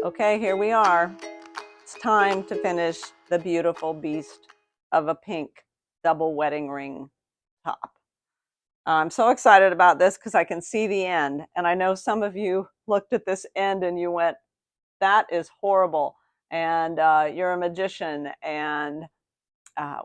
Okay, here we are. It's time to finish the beautiful beast of a pink double wedding ring top. I'm so excited about this because I can see the end. And I know some of you looked at this end and you went, that is horrible. And you're a magician. And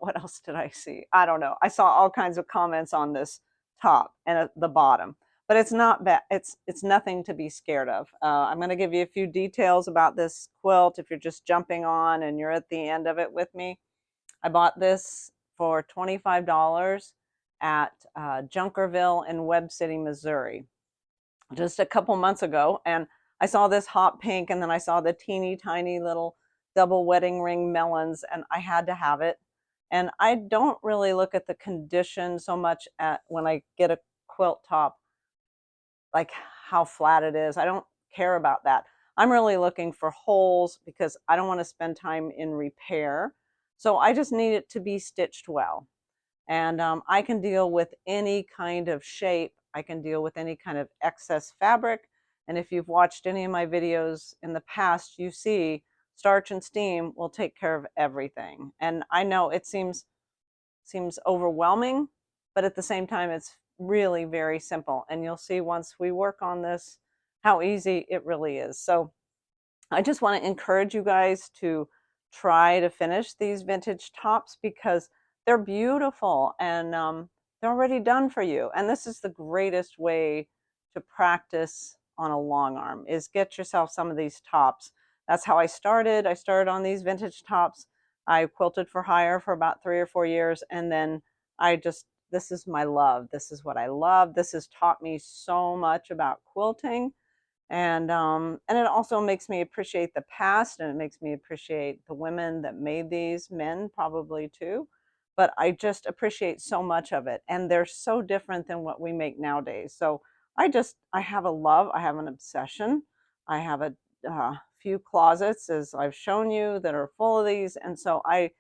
what else did I see? I don't know. I saw all kinds of comments on this top and at the bottom, but it's not bad. It's nothing to be scared of. I'm going to give you a few details about this quilt if you're just jumping on and you're at the end of it with me. I bought this for $25 at Junkerville in Webb City, Missouri, just a couple months ago. And I saw this hot pink, and then I saw the teeny tiny little double wedding ring melons, and I had to have it. And I don't really look at the condition so much at when I get a quilt top, like how flat it is. I don't care about that. I'm really looking for holes because I don't want to spend time in repair. So I just need it to be stitched well. And I can deal with any kind of shape. I can deal with any kind of excess fabric. And if you've watched any of my videos in the past, you see starch and steam will take care of everything. And I know it seems overwhelming, but at the same time, it's really very simple. And you'll see once we work on this, how easy it really is. So I just want to encourage you guys to try to finish these vintage tops because they're beautiful and they're already done for you. And this is the greatest way to practice on a long arm is get yourself some of these tops. That's how I started. I started on these vintage tops. I quilted for hire for about 3 or 4 years, and then this is my love. This is what I love. This has taught me so much about quilting, and it also makes me appreciate the past, and it makes me appreciate the women that made these, men probably too, but I just appreciate so much of it, and they're so different than what we make nowadays. So I have a love, I have an obsession. I have a few closets, as I've shown you, that are full of these, and so I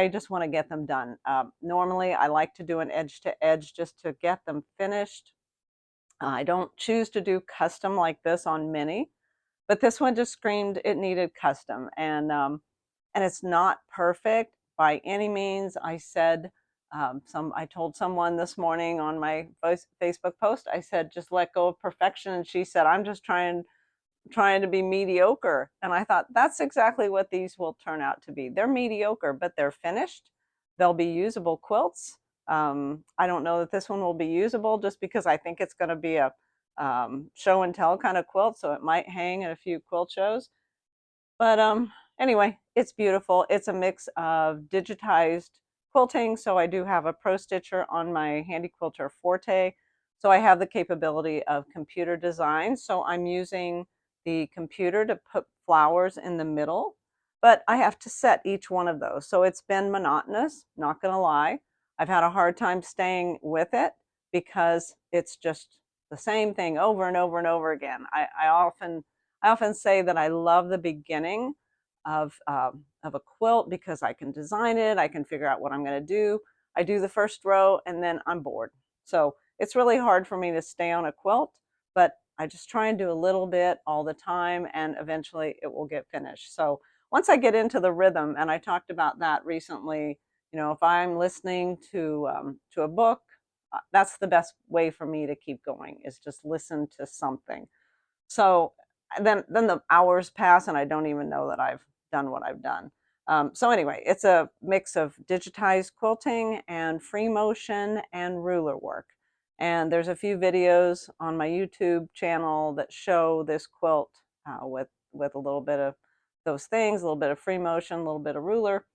just want to get them done. Normally I like to do an edge to edge just to get them finished. I don't choose to do custom like this on many, but this one just screamed it needed custom, and it's not perfect by any means. I said I told someone this morning on my Facebook post, I said just let go of perfection, and she said I'm just trying to be mediocre, and I thought that's exactly what these will turn out to be. They're mediocre, but they're finished. They'll be usable quilts. I don't know that this one will be usable just because I think it's going to be a show and tell kind of quilt, so it might hang at a few quilt shows. But anyway, it's beautiful. It's a mix of digitized quilting. So I do have a Pro Stitcher on my Handy Quilter Forte. So I have the capability of computer design. So I'm using the computer to put flowers in the middle, but I have to set each one of those. So it's been monotonous, not going to lie. I've had a hard time staying with it because it's just the same thing over and over and over again. I often say that I love the beginning of a quilt because I can design it, I can figure out what I'm going to do. I do the first row and then I'm bored. So it's really hard for me to stay on a quilt, but I just try and do a little bit all the time, and eventually it will get finished. So once I get into the rhythm, and I talked about that recently, if I'm listening to a book, that's the best way for me to keep going, is just listen to something. So then the hours pass and I don't even know that I've done what I've done. So anyway, it's a mix of digitized quilting and free motion and ruler work. And there's a few videos on my YouTube channel that show this quilt with a little bit of those things, a little bit of free motion, a little bit of ruler.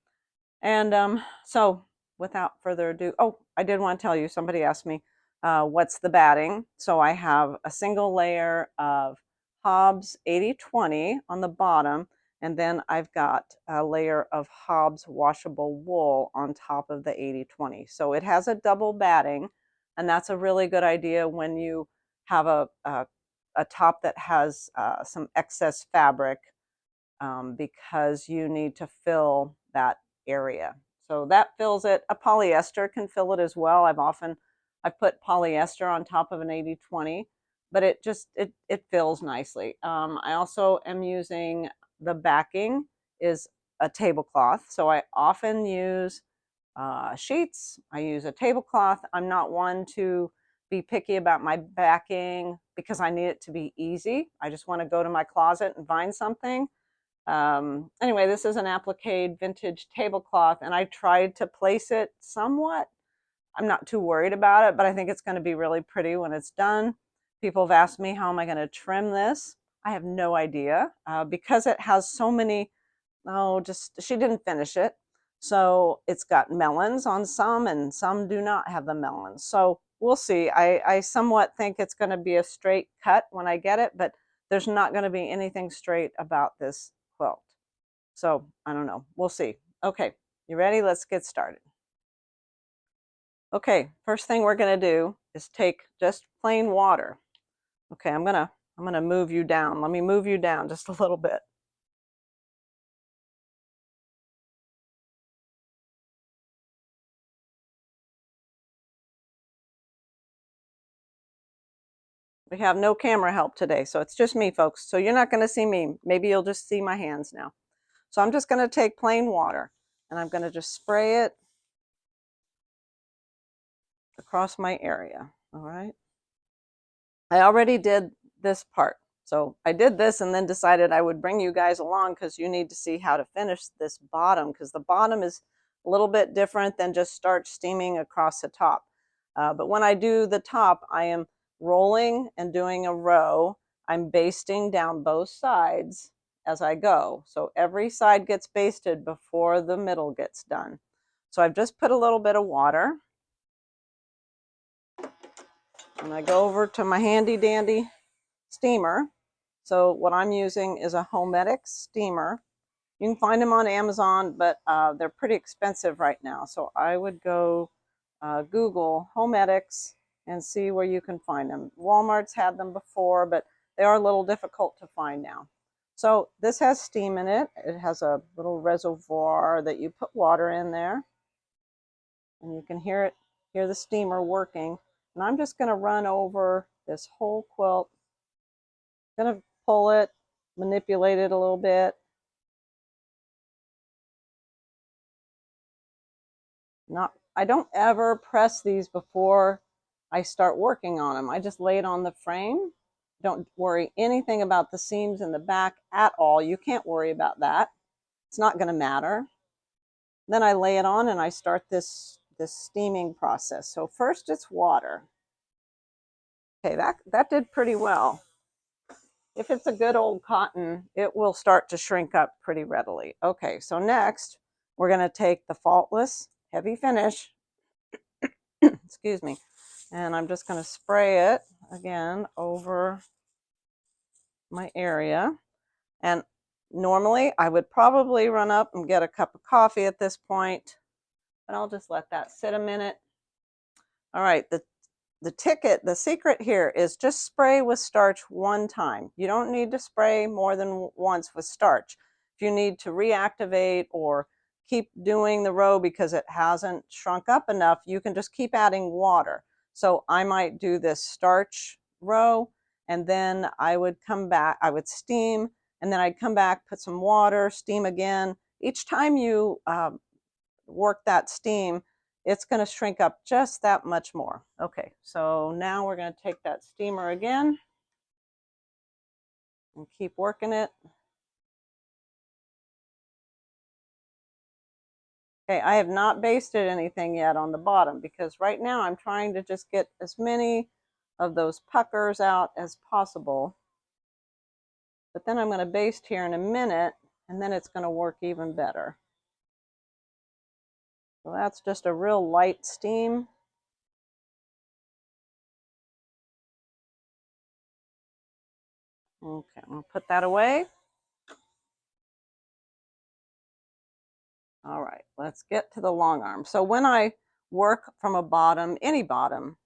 And so without further ado, oh, I did want to tell you, somebody asked me, what's the batting? So I have a single layer of Hobbs 80/20 on the bottom, and then I've got a layer of Hobbs washable wool on top of the 80/20. So it has a double batting, and that's a really good idea when you have a top that has some excess fabric, because you need to fill that area. So that fills it. A polyester can fill it as well. I've put polyester on top of an 80/20. but it fills nicely. I also am using, the backing is a tablecloth, so I often use sheets. I use a tablecloth. I'm not one to be picky about my backing because I need it to be easy. I just want to go to my closet and find something. Anyway, this is an applique vintage tablecloth, and I tried to place it somewhat. I'm not too worried about it, but I think it's going to be really pretty when it's done. People have asked me, how am I going to trim this? I have no idea, because it has so many, just she didn't finish it. So it's got melons on some, and some do not have the melons. So we'll see. I somewhat think it's going to be a straight cut when I get it, but there's not going to be anything straight about this quilt. So I don't know. We'll see. Okay, you ready? Let's get started. Okay, first thing we're going to do is take just plain water. Okay, I'm gonna move you down. Let me move you down just a little bit. We have no camera help today, so it's just me, folks. So you're not going to see me. Maybe you'll just see my hands now. So I'm just going to take plain water, and I'm going to just spray it across my area. All right. I already did this part. So I did this and then decided I would bring you guys along because you need to see how to finish this bottom, because the bottom is a little bit different than just starch steaming across the top. But when I do the top, I am rolling and doing a row. I'm basting down both sides as I go. So every side gets basted before the middle gets done. So I've just put a little bit of water. And I go over to my handy dandy steamer. So what I'm using is a Homedic steamer. You can find them on Amazon, but they're pretty expensive right now. So I would go Google Homedics and see where you can find them. Walmart's had them before, but they are a little difficult to find now. So this has steam in it. It has a little reservoir that you put water in there, and you can hear the steamer working. And I'm just going to run over this whole quilt. I'm going to pull it, manipulate it a little bit. I don't ever press these before I start working on them. I just lay it on the frame. Don't worry anything about the seams in the back at all. You can't worry about that. It's not going to matter. Then I lay it on and I start this steaming process. So first it's water. Okay, that did pretty well. If it's a good old cotton, it will start to shrink up pretty readily. Okay, so next we're going to take the Faultless Heavy Finish, excuse me, and I'm just going to spray it again over my area. And normally I would probably run up and get a cup of coffee at this point, but I'll just let that sit a minute. All right, the secret here is just spray with starch one time. You don't need to spray more than once with starch. If you need to reactivate or keep doing the row because it hasn't shrunk up enough, you can just keep adding water. So I might do this starch row, and then I would come back, I would steam, and then I'd come back, put some water, steam again. Each time you work that steam, it's going to shrink up just that much more. Okay, so now we're going to take that steamer again and keep working it. Okay, I have not basted anything yet on the bottom because right now I'm trying to just get as many of those puckers out as possible. But then I'm going to baste here in a minute, and then it's going to work even better. So that's just a real light steam. Okay, I'm going to put that away. All right, let's get to the long arm. So when I work from a bottom, any bottom,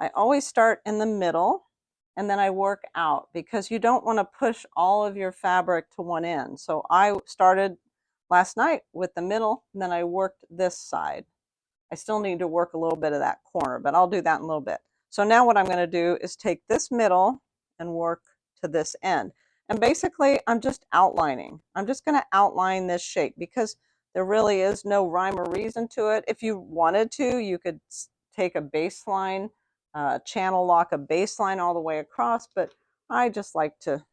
I always start in the middle and then I work out because you don't want to push all of your fabric to one end. So I started last night with the middle, and then I worked this side. I still need to work a little bit of that corner, but I'll do that in a little bit. So now what I'm going to do is take this middle and work to this end. And basically, I'm just outlining. I'm just going to outline this shape because there really is no rhyme or reason to it. If you wanted to, you could take a baseline, channel lock a baseline all the way across, but I just like to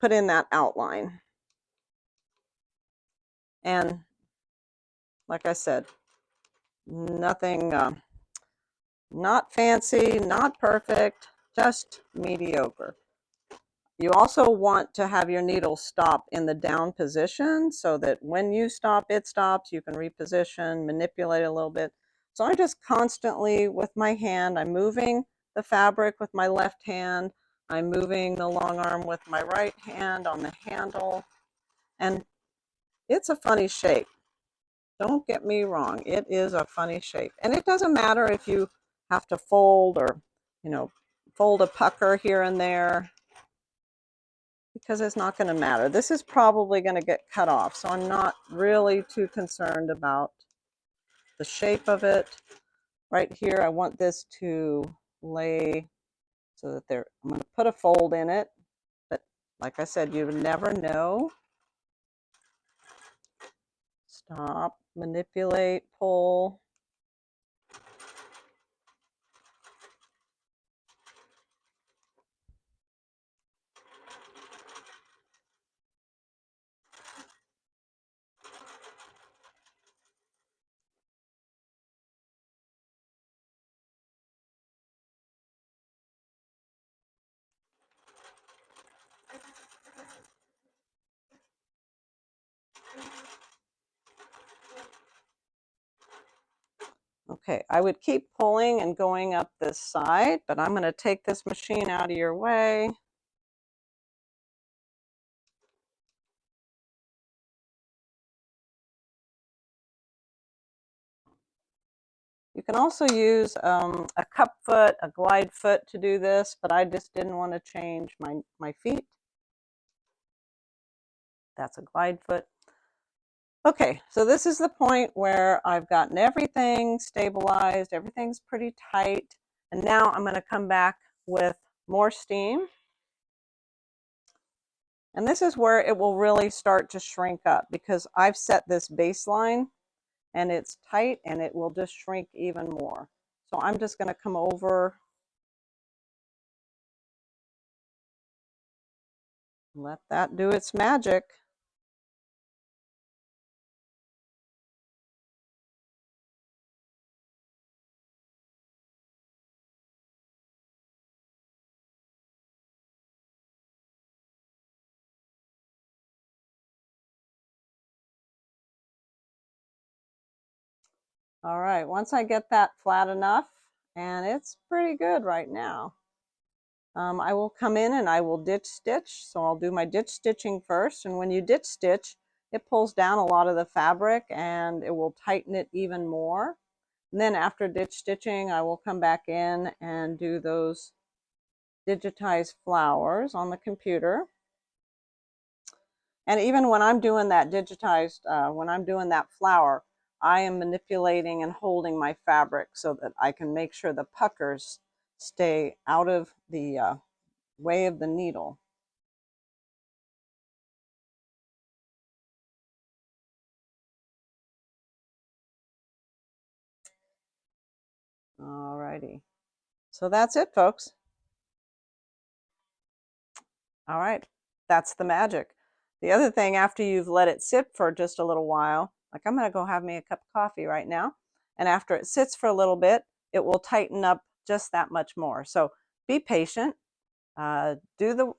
put in that outline. And like I said, nothing, not fancy, not perfect, just mediocre. You also want to have your needle stop in the down position so that when you stop, it stops. You can reposition, manipulate a little bit. So I'm just constantly with my hand, I'm moving the fabric with my left hand. I'm moving the long arm with my right hand on the handle. And it's a funny shape. Don't get me wrong. It is a funny shape. And it doesn't matter if you have to fold or, fold a pucker here and there, because it's not going to matter. This is probably going to get cut off, so I'm not really too concerned about the shape of it. Right here, I want this to lay so that I'm going to put a fold in it, but like I said, you would never know. Stop, manipulate, pull. Okay, I would keep pulling and going up this side, but I'm going to take this machine out of your way. You can also use a cup foot, a glide foot to do this, but I just didn't want to change my feet. That's a glide foot. Okay, so this is the point where I've gotten everything stabilized, everything's pretty tight, and now I'm going to come back with more steam. And this is where it will really start to shrink up because I've set this baseline and it's tight and it will just shrink even more. So I'm just going to come over, let that do its magic. All right, once I get that flat enough, and it's pretty good right now, I will come in and I will ditch stitch. So I'll do my ditch stitching first, and when you ditch stitch, it pulls down a lot of the fabric and it will tighten it even more. And then after ditch stitching, I will come back in and do those digitized flowers on the computer. And even when I'm doing that digitized, when I'm doing that flower, I am manipulating and holding my fabric so that I can make sure the puckers stay out of the way of the needle. All righty. So that's it, folks. All right. That's the magic. The other thing, after you've let it sit for just a little while, like I'm going to go have me a cup of coffee right now. And after it sits for a little bit, it will tighten up just that much more. So be patient. Do the,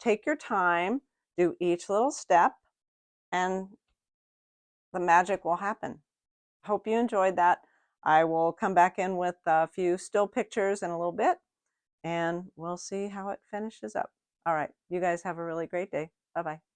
take your time, do each little step, and the magic will happen. Hope you enjoyed that. I will come back in with a few still pictures in a little bit, and we'll see how it finishes up. All right, you guys have a really great day. Bye-bye.